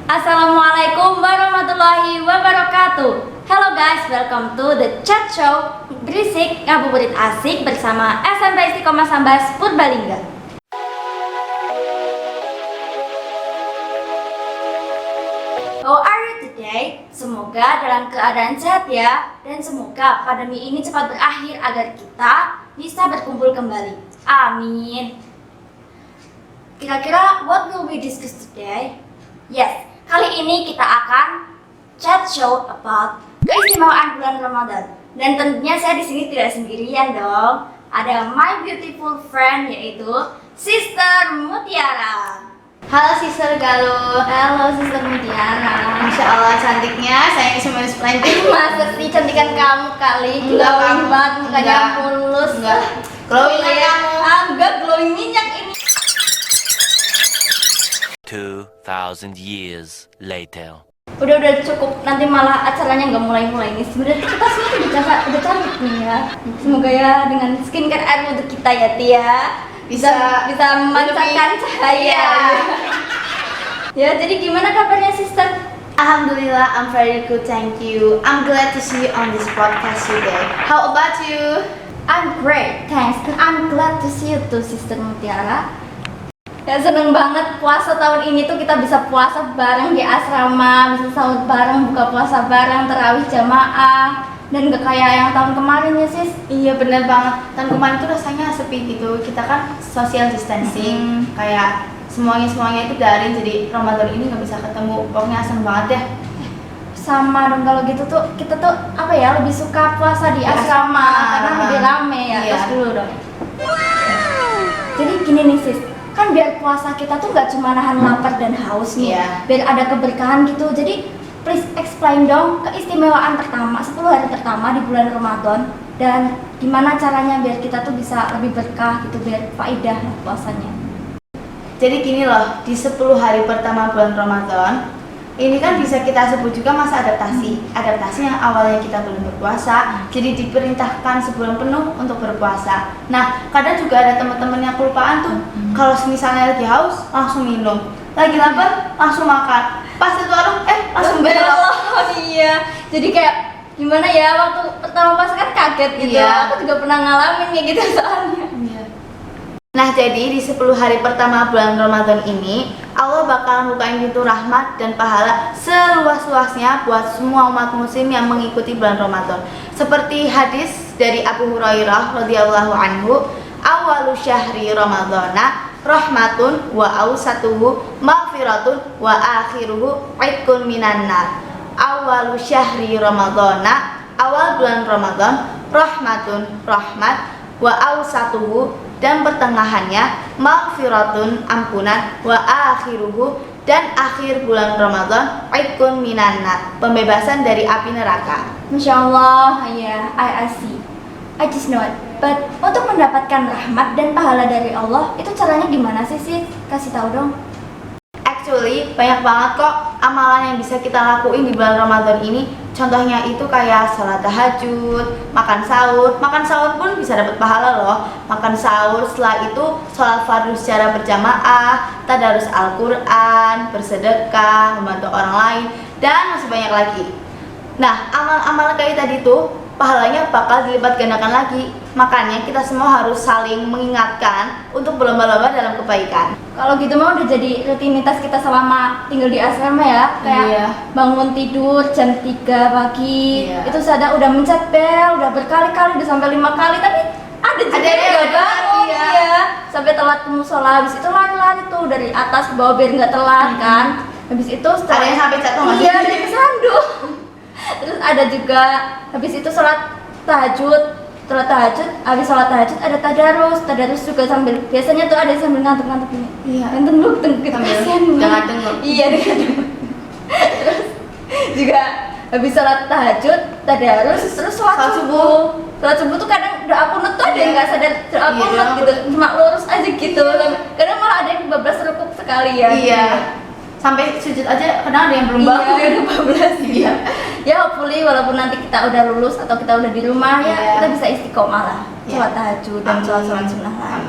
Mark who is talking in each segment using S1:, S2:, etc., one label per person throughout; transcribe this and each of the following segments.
S1: Assalamualaikum warahmatullahi wabarakatuh. Hello guys, welcome to the chat show Berisik Ngabuburit Asik bersama SMP Istiqomah Sambas Purbalingga. How are you today? Semoga dalam keadaan sehat ya, dan semoga pandemi ini cepat berakhir agar kita bisa berkumpul kembali. Amin. Kira-kira what will we discuss today? Yes, kali ini kita akan chat show about keistimewaan bulan Ramadan. Dan tentunya saya di sini tidak sendirian dong. Ada my beautiful friend yaitu Sister Mutiara.
S2: Halo Sister Galuh.
S1: Halo Sister Mutiara.
S2: Masya Allah cantiknya, saya bisa minus planting.
S1: Masa sih cantikan kamu kali? Glowing banget, mukanya mulus.
S2: Enggak. Glowing
S1: ya kamu. Enggak, glowing minyak ini.
S3: 2000 years later.
S1: Udah cukup, nanti malah acaranya nggak mulai nih. Sebenarnya kita semua udah cantik nih ya. Semoga ya dengan skincare air wudhu kita ya Tia bisa memancarkan cahaya. Ya, jadi gimana kabarnya Sister?
S2: Alhamdulillah, I'm very good, thank you. I'm glad to see you on this podcast today. How about you?
S1: I'm great, thanks. I'm glad to see you too, Sister Mutiara. Ya, seneng banget puasa tahun ini tuh kita bisa puasa bareng di asrama, bisa sahur bareng, buka puasa bareng, tarawih jamaah, dan gak kayak yang tahun kemarin ya Sis.
S2: Iya bener banget, tahun kemarin tuh rasanya sepi gitu. Kita kan social distancing, kayak semuanya itu daring, jadi Ramadan ini gak bisa ketemu. Pokoknya asem banget deh.
S1: Sama dong kalau gitu tuh, kita tuh apa ya, lebih suka puasa di asrama karena lebih rame ya.
S2: Iya.
S1: Terus dulu dong. Jadi gini nih Sis, kan biar puasa kita tuh gak cuma nahan lapar dan haus nih, biar ada keberkahan gitu. Jadi please explain dong keistimewaan pertama 10 hari pertama di bulan Ramadan, dan gimana caranya biar kita tuh bisa lebih berkah gitu, biar faedah puasanya.
S2: Jadi gini loh, di 10 hari pertama bulan Ramadan ini kan bisa kita sebut juga masa adaptasi. Adaptasi yang awalnya kita belum berpuasa, jadi diperintahkan sebulan penuh untuk berpuasa. Nah, kadang juga ada teman-teman yang kelupaan tuh, kalau misalnya lagi haus langsung minum, lagi lapar langsung makan, pas itu warung langsung langsung belok.
S1: Iya. Jadi kayak gimana ya, waktu pertama pas kan kaget gitu.
S2: Iya.
S1: Aku juga pernah ngalamin kayak gitu soalnya.
S2: Nah, jadi di 10 hari pertama bulan Ramadan ini Allah bakal bukain pintu rahmat dan pahala seluas-luasnya buat semua umat muslim yang mengikuti bulan Ramadan. Seperti hadis dari Abu Hurairah radhiyallahu anhu, awalu syahri ramadhana rahmatun wa awsatuhu maghfiratun wa akhiruhu itqun minan nar. Awalu syahri ramadhana, awal bulan Ramadan, rahmatun rahmat, wa awsatuhu dan pertengahannya maghfiratun ampunan, wa akhiruhu dan akhir bulan Ramadan itqun minan nar, pembebasan dari api neraka.
S1: Masya Allah, ya, I see. I just know it. But untuk mendapatkan rahmat dan pahala dari Allah, itu caranya gimana sih? Kasih tahu dong.
S2: Actually, banyak banget kok amalan yang bisa kita lakuin di bulan Ramadan ini. Contohnya itu kayak salat tahajud, makan sahur. Makan sahur pun bisa dapat pahala loh. Makan sahur, setelah itu sholat fardu secara berjamaah, tadarus Al-Quran, bersedekah, membantu orang lain, dan masih banyak lagi. Nah, amal-amal kayak tadi tuh pahalanya bakal dilipat gandakan lagi. Makanya kita semua harus saling mengingatkan untuk berlomba-lomba dalam kebaikan.
S1: Kalau gitu mah udah jadi rutinitas kita selama tinggal di asrama ya. Kayak
S2: Iya.
S1: bangun tidur jam 3 pagi.
S2: Iya.
S1: Itu sadar udah mencet bel, udah berkali-kali, udah sampai 5 kali, tapi ada juga
S2: yang
S1: yang
S2: nggak
S1: bangun.
S2: bangun, iya.
S1: Iya. Sampai telat ke musola, habis itu lari-lari tuh dari atas ke bawah biar nggak telat kan. Habis itu
S2: Ada yang sampai jatuh nggak sih?
S1: Iya, ada yang kesandung. Terus ada juga habis itu sholat tahajud. Sholat tahajud, habis sholat tahajud ada tadarus juga sambil, biasanya tuh ada yang sambil ngantuk-ngantuk ini.
S2: Iya.
S1: Ngantuk gitu.
S2: Sambil
S1: Kasihan banget.
S2: dengar-dengar.
S1: Iya, dengar. Terus juga habis sholat tahajud, tadarus, terus sholat subuh. Sholat subuh tuh kadang doa kunut tuh ada yang nggak sadar doa
S2: Iya,
S1: kunut
S2: doa
S1: gitu, cuma lurus aja gitu. Kadang malah ada yang bablas rukuk sekali ya.
S2: Iya. Sampai sujud aja kadang ada yang belum bangun.
S1: Iya, udah bablas.
S2: Iya.
S1: Ya hopefully walaupun nanti kita udah lulus atau kita udah di rumah ya,
S2: Iya.
S1: kita bisa istiqomah lah,
S2: Iya.
S1: sholat tahajud dan
S2: Amin.
S1: sholat sunnah lain.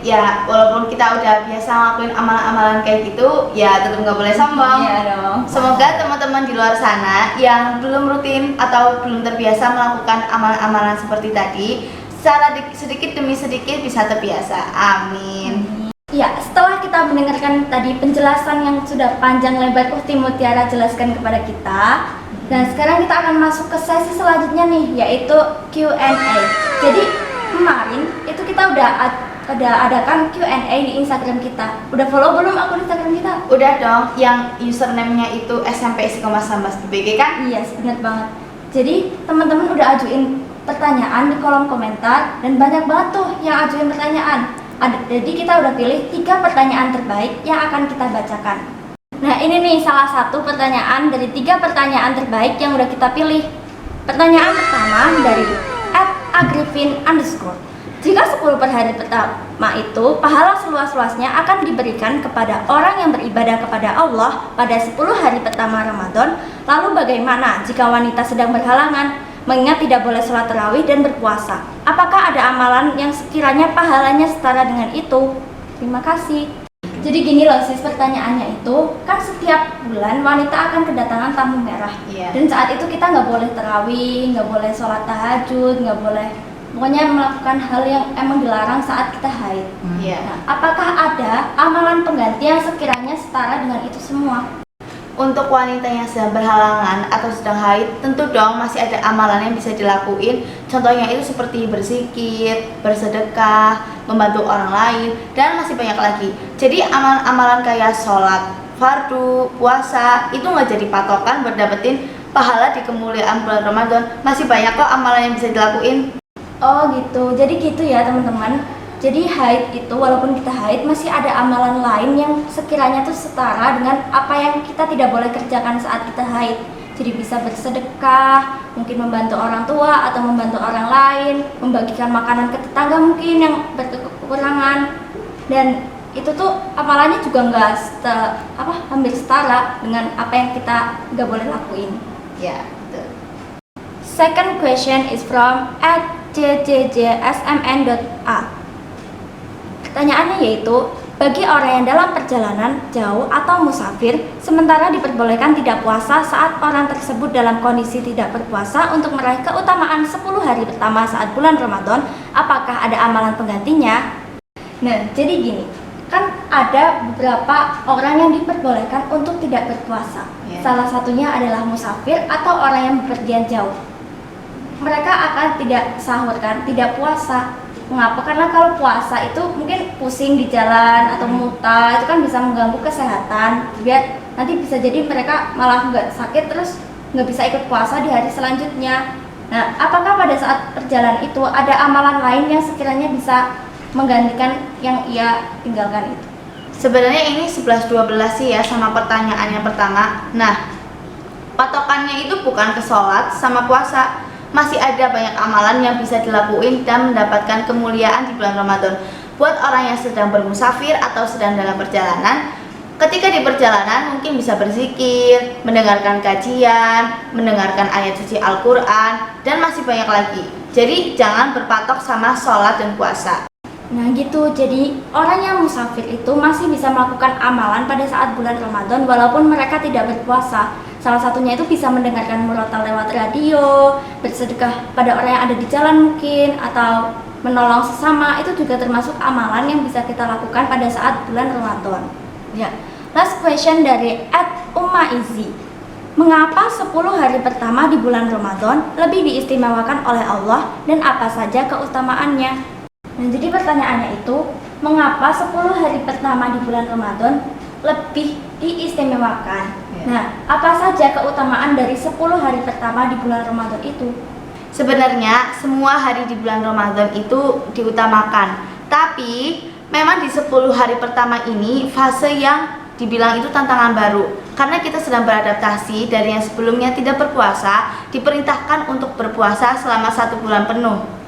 S2: Ya, walaupun kita udah biasa ngelakuin amalan-amalan kayak gitu, ya tetap nggak boleh sombong.
S1: Iya dong.
S2: Semoga teman-teman di luar sana yang belum rutin atau belum terbiasa melakukan amalan-amalan seperti tadi, secara sedikit demi sedikit bisa terbiasa. Amin.
S1: Ya, setelah kita mendengarkan tadi penjelasan yang sudah panjang lebar Ukti Mutiara jelaskan kepada kita, dan sekarang kita akan masuk ke sesi selanjutnya nih, yaitu Q&A. Jadi kemarin itu kita udah adakan Q&A di Instagram kita. Udah follow belum akun Instagram kita?
S2: Udah dong, yang username-nya itu SMP Istiqomah Sambas BBG kan?
S1: Iya, benar banget. Jadi teman-teman udah ajuin pertanyaan di kolom komentar dan banyak banget tuh yang ajuin pertanyaan. Jadi kita udah pilih 3 pertanyaan terbaik yang akan kita bacakan. Nah ini nih salah satu pertanyaan dari 3 pertanyaan terbaik yang udah kita pilih. Pertanyaan pertama dari @agrifin_. Jika 10 per hari pertama itu pahala seluas-luasnya akan diberikan kepada orang yang beribadah kepada Allah pada 10 hari pertama Ramadan, lalu bagaimana jika wanita sedang berhalangan? Mengingat tidak boleh sholat tarawih dan berpuasa, apakah ada amalan yang sekiranya pahalanya setara dengan itu? Terima kasih. Jadi gini loh sis, pertanyaannya itu kan setiap bulan wanita akan kedatangan tamu merah.
S2: Iya.
S1: Dan saat itu kita nggak boleh tarawih, nggak boleh sholat tahajud, nggak boleh, pokoknya melakukan hal yang emang dilarang saat kita haid.
S2: Iya.
S1: Nah, apakah ada amalan pengganti yang sekiranya setara dengan itu semua?
S2: Untuk wanita yang sedang berhalangan atau sedang haid, tentu dong masih ada amalan yang bisa dilakuin. Contohnya itu seperti berzikir, bersedekah, membantu orang lain, dan masih banyak lagi. Jadi amalan-amalan kayak sholat fardu, puasa, itu nggak jadi patokan buat dapetin pahala di kemuliaan bulan Ramadan. Masih banyak kok amalan yang bisa dilakuin.
S1: Oh gitu, jadi gitu ya teman-teman. Jadi haid itu walaupun kita haid masih ada amalan lain yang sekiranya tuh setara dengan apa yang kita tidak boleh kerjakan saat kita haid. Jadi bisa bersedekah, mungkin membantu orang tua atau membantu orang lain, membagikan makanan ke tetangga mungkin yang berkekurangan. Dan itu tuh amalannya juga nggak hampir setara dengan apa yang kita nggak boleh lakuin.
S2: Ya, betul.
S1: Second question is from @jjjsmn.a. Pertanyaannya yaitu, bagi orang yang dalam perjalanan jauh atau musafir, sementara diperbolehkan tidak puasa saat orang tersebut dalam kondisi tidak berpuasa untuk meraih keutamaan 10 hari pertama saat bulan Ramadan, apakah ada amalan penggantinya? Nah, jadi gini, kan ada beberapa orang yang diperbolehkan untuk tidak berpuasa. Salah satunya adalah musafir atau orang yang bepergian jauh. Mereka akan tidak sahur kan, tidak puasa. Mengapa? Karena kalau puasa itu mungkin pusing di jalan atau muntah, itu kan bisa mengganggu kesehatan. Biar nanti bisa jadi mereka malah nggak sakit terus nggak bisa ikut puasa di hari selanjutnya. Nah, apakah pada saat perjalanan itu ada amalan lain yang sekiranya bisa menggantikan yang ia tinggalkan itu?
S2: Sebenarnya ini 11-12 sih ya sama pertanyaan yang pertama. Nah, patokannya itu bukan ke sholat sama puasa. Masih ada banyak amalan yang bisa dilakuin dan mendapatkan kemuliaan di bulan Ramadan. Buat orang yang sedang bermusafir atau sedang dalam perjalanan, ketika di perjalanan mungkin bisa berzikir, mendengarkan kajian, mendengarkan ayat suci Al-Quran, dan masih banyak lagi. Jadi jangan berpatok sama sholat dan puasa.
S1: Nah gitu, jadi orang yang musafir itu masih bisa melakukan amalan pada saat bulan Ramadan walaupun mereka tidak berpuasa. Salah satunya itu bisa mendengarkan murotal lewat radio, bersedekah pada orang yang ada di jalan mungkin, atau menolong sesama. Itu juga termasuk amalan yang bisa kita lakukan pada saat bulan Ramadan. Ya. Last question dari @Umma_Izzi. Mengapa 10 hari pertama di bulan Ramadan lebih diistimewakan oleh Allah dan apa saja keutamaannya? Nah, jadi pertanyaannya itu, mengapa 10 hari pertama di bulan Ramadan lebih diistimewakan? Nah, apa saja keutamaan dari 10 hari pertama di bulan Ramadan itu?
S2: Sebenarnya semua hari di bulan Ramadan itu diutamakan. Tapi memang di 10 hari pertama ini fase yang dibilang itu tantangan baru. Karena kita sedang beradaptasi dari yang sebelumnya tidak berpuasa, diperintahkan untuk berpuasa selama 1 bulan penuh.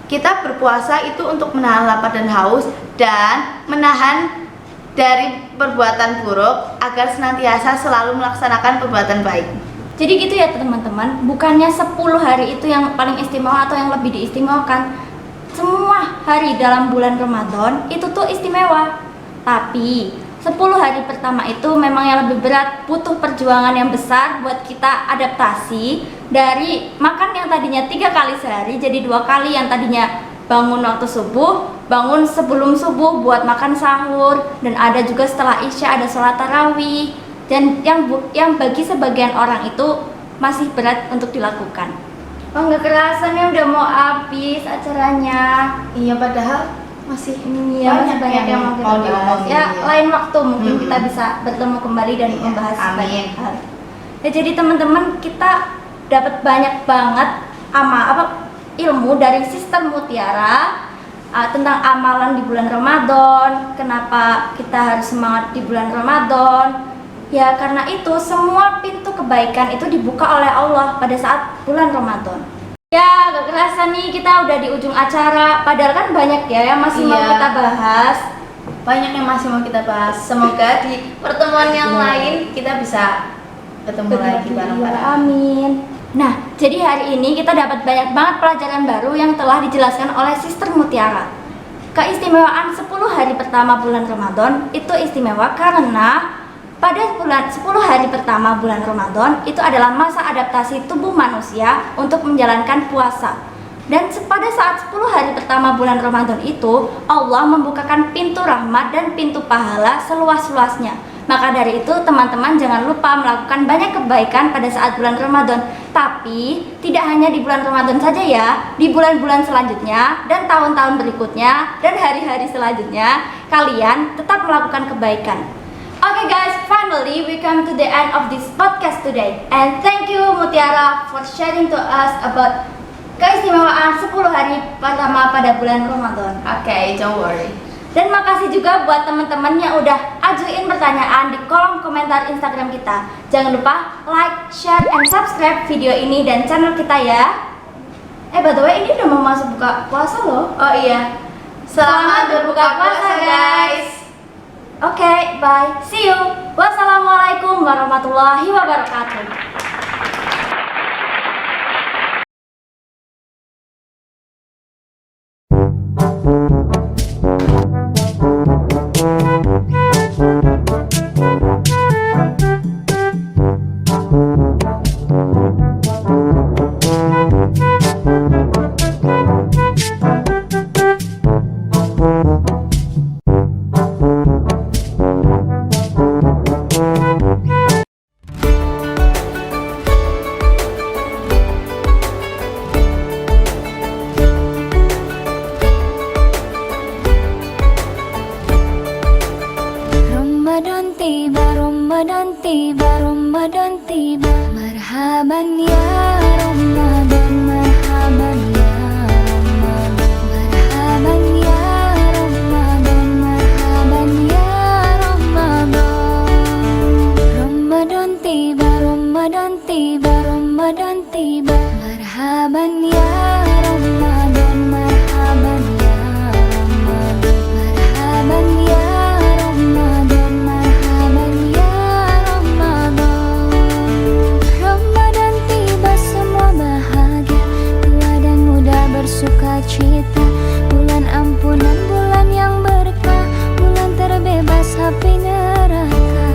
S2: Kita berpuasa itu untuk menahan lapar dan haus dan menahan dari perbuatan buruk agar senantiasa selalu melaksanakan perbuatan baik.
S1: Jadi gitu ya teman-teman, bukannya 10 hari itu yang paling istimewa atau yang lebih diistimewakan. Semua hari dalam bulan Ramadan itu tuh istimewa. Tapi 10 hari pertama itu memang yang lebih berat, butuh perjuangan yang besar buat kita adaptasi dari makan yang tadinya 3 kali sehari jadi 2 kali, yang tadinya bangun waktu subuh, bangun sebelum subuh buat makan sahur, dan ada juga setelah isya ada sholat tarawih, dan yang bagi sebagian orang itu masih berat untuk dilakukan. Oh nggak kerasa nih udah mau habis acaranya.
S2: Iya, padahal masih
S1: banyak yang mau kita bahas. Ya lain waktu mungkin kita bisa bertemu kembali dan membahas banyak hal. Ya, jadi teman-teman, kita dapat banyak banget ilmu dari Sister Mutiara tentang amalan di bulan Ramadan. Kenapa kita harus semangat di bulan Ramadan? Ya karena itu semua pintu kebaikan itu dibuka oleh Allah pada saat bulan Ramadan. Ya gak kerasa nih kita udah di ujung acara. Padahal kan banyak ya yang masih mau kita bahas.
S2: Banyak yang masih mau kita bahas. Semoga di pertemuan yang lain kita bisa ketemu lagi bareng-bareng.
S1: Amin. Nah, jadi hari ini kita dapat banyak banget pelajaran baru yang telah dijelaskan oleh Sister Mutiara. Keistimewaan 10 hari pertama bulan Ramadan itu istimewa karena pada 10 hari pertama bulan Ramadan itu adalah masa adaptasi tubuh manusia untuk menjalankan puasa. Dan pada saat 10 hari pertama bulan Ramadan itu, Allah membukakan pintu rahmat dan pintu pahala seluas-luasnya. Maka dari itu teman-teman jangan lupa melakukan banyak kebaikan pada saat bulan Ramadan. Tapi tidak hanya di bulan Ramadan saja ya, di bulan-bulan selanjutnya dan tahun-tahun berikutnya dan hari-hari selanjutnya kalian tetap melakukan kebaikan. Okay guys, finally we come to the end of this podcast today. And thank you Mutiara for sharing to us about keistimewaan 10 hari pertama pada bulan Ramadan.
S2: Okay, don't worry.
S1: Dan makasih juga buat teman-teman yang udah ajuin pertanyaan di kolom komentar Instagram kita. Jangan lupa like, share, and subscribe video ini dan channel kita ya. By the way, ini udah mau masuk buka puasa loh.
S2: Oh iya, selamat berbuka puasa guys.
S1: Oke, bye. See you. Wassalamualaikum warahmatullahi wabarakatuh.
S4: Marhaban ya Ramadan, marhaban ya Ramadan, marhaban ya Ramadan, marhaban ya Ramadan. Ramadan tiba, Ramadan tiba, Ramadan tiba. Marhaban ya Ramadan, marhaban ya Ramadan, marhaban ya Ramadan, marhaban ya Ramadan. Ramadan tiba, semua bahagia, tua dan muda bersuka cita. Bulan ampunan, bulan yang berkah, bulan terbebas api neraka.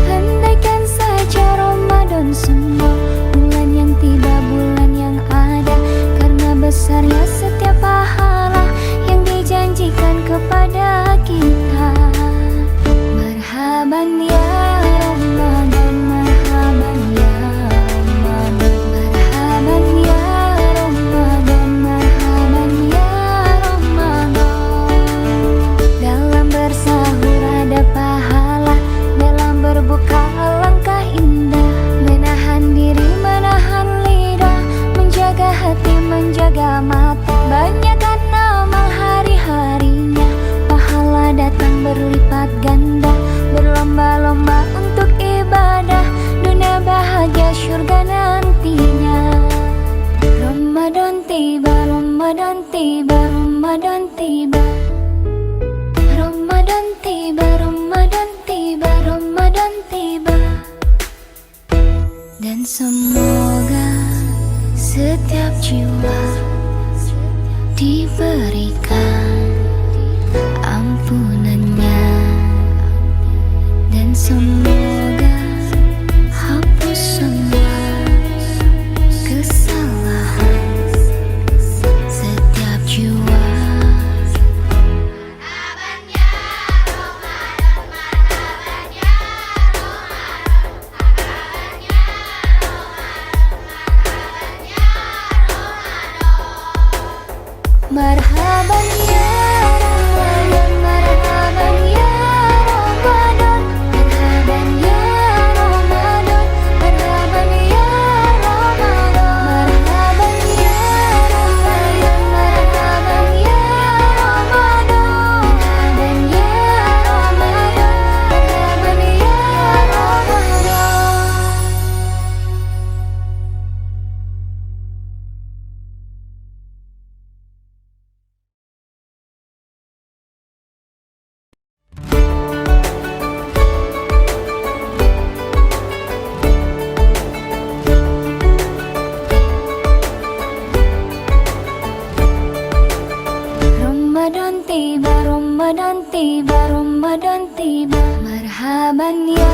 S4: Andaikan saja Ramadan semua, bulan yang tiba, bulan yang ada, karena besarnya setiap pahala yang dijanjikan kepada kita. Marhaban ya Ramadan, marhaban ya Ramadan, marhaban ya Ramadan, marhaban ya Ramadan. Dalam bersahur ada pahala, dalam berbuka alangkah indah. Menahan diri, menahan lidah, menjaga hati, menjaga mata. Banyakkan amal hari-harinya, pahala datang berlipat ganda. Berlomba-lomba untuk ibadah, dunia bahagia, syurga nantinya. Ramadan tiba, Ramadan tiba, Ramadan tiba. Ramadan tiba, Ramadan tiba, Ramadan tiba. Dan semoga setiap jiwa diberikan ampunannya, dan semoga hapus semua kesalahan setiap jiwa. Marhaban ya Ramadan, marhaban ya Ramadan, marhaban ya Ramadan, marhaban ya Ramadan, marhaban ya Ramadan, marhaban ya Ramadan, marhaban ya Ramadan, marhaban ya Ramadan. Ramadan tiba, Ramadan tiba, Ramadan tiba. Marhaban ya